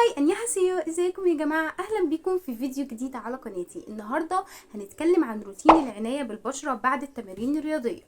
هاي انيحاسيو، ازيكم يا جماعه؟ اهلا بيكم في فيديو جديد على قناتي. النهارده هنتكلم عن روتين العنايه بالبشره بعد التمارين الرياضيه.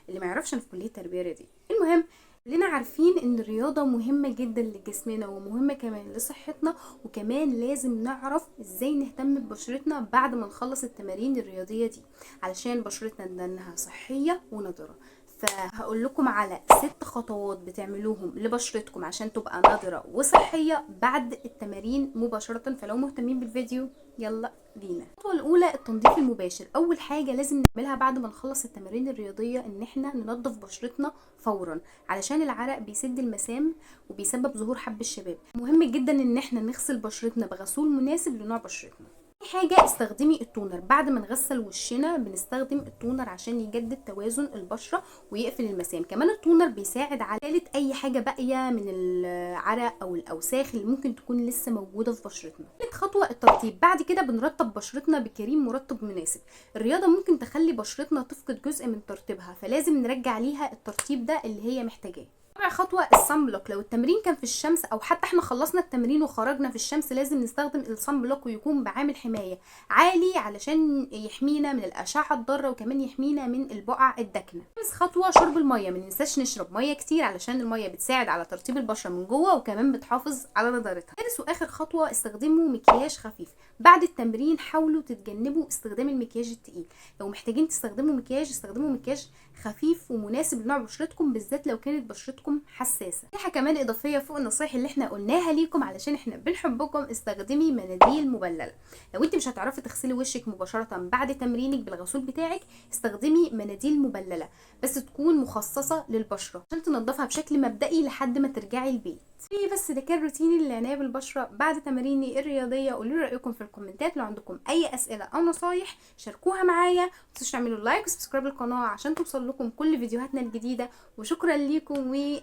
اللي ما يعرفش انا في كليه تربيه رياضيه. المهم، كلنا عارفين ان الرياضه مهمه جدا لجسمنا ومهمه كمان لصحتنا، وكمان لازم نعرف ازاي نهتم ببشرتنا بعد ما نخلص التمارين الرياضيه دي علشان بشرتنا انها صحيه ونضره. فهقول لكم على 6 خطوات بتعملوهم لبشرتكم عشان تبقى نضرة وصحية بعد التمارين مباشرة. فلو مهتمين بالفيديو يلا بينا. الخطوة الأولى التنظيف المباشر. أول حاجة لازم نعملها بعد ما نخلص التمارين الرياضية إن احنا ننظف بشرتنا فورا، علشان العرق بيسد المسام وبيسبب ظهور حب الشباب. مهم جدا إن احنا نغسل بشرتنا بغسول مناسب لنوع بشرتنا. حاجة استخدمي التونر. بعد ما نغسل وشنا بنستخدم التونر عشان يجدد توازن البشرة ويقفل المسام. كمان التونر بيساعد على ازالة اي حاجة باقية من العرق او الاوساخ اللي ممكن تكون لسه موجودة في بشرتنا. ثالث خطوة الترطيب. بعد كده بنرطب بشرتنا بكريم مرطب مناسب. الرياضة ممكن تخلي بشرتنا تفقد جزء من ترطيبها، فلازم نرجع ليها الترطيب ده اللي هي محتاجاه. رابع خطوة الصن بلوك. لو التمرين كان في الشمس او حتى احنا خلصنا التمرين وخرجنا في الشمس، لازم نستخدم الصن بلوك ويكون بعامل حماية عالي علشان يحمينا من الاشعة الضارة وكمان يحمينا من البقع الداكنة. خامس خطوة شرب المية. مننساش نشرب مية كتير علشان المية بتساعد على ترطيب البشرة من جوه وكمان بتحافظ على نضارتها. سادس واخر خطوة استخدموا مكياج خفيف. بعد التمرين حاولوا تتجنبوا استخدام المكياج التقيل. لو محتاجين تستخدموا مكياج استخدموا مكياج خفيف ومناسب لنوع بشرتكم، بالذات لو كانت بشرتكم حساسه. نصيحه كمان اضافيه فوق النصايح اللي احنا قلناها ليكم علشان احنا بنحبكم: استخدمي مناديل مبلله. لو انت مش هتعرفي تغسلي وشك مباشره بعد تمرينك بالغسول بتاعك، استخدمي مناديل مبلله بس تكون مخصصه للبشره عشان تنضفها بشكل مبدئي لحد ما ترجعي البيت. بس ده كان روتيني للعنايه بالبشره بعد تماريني الرياضيه. قولوا لي رايكم في الكومنتات. لو عندكم اي اسئله او نصايح شاركوها معايا. متنسوش تعملوا لايك وسبسكرايب للقناه عشان توصل لكم كل فيديوهاتنا الجديده. وشكرا ليكم وانيو.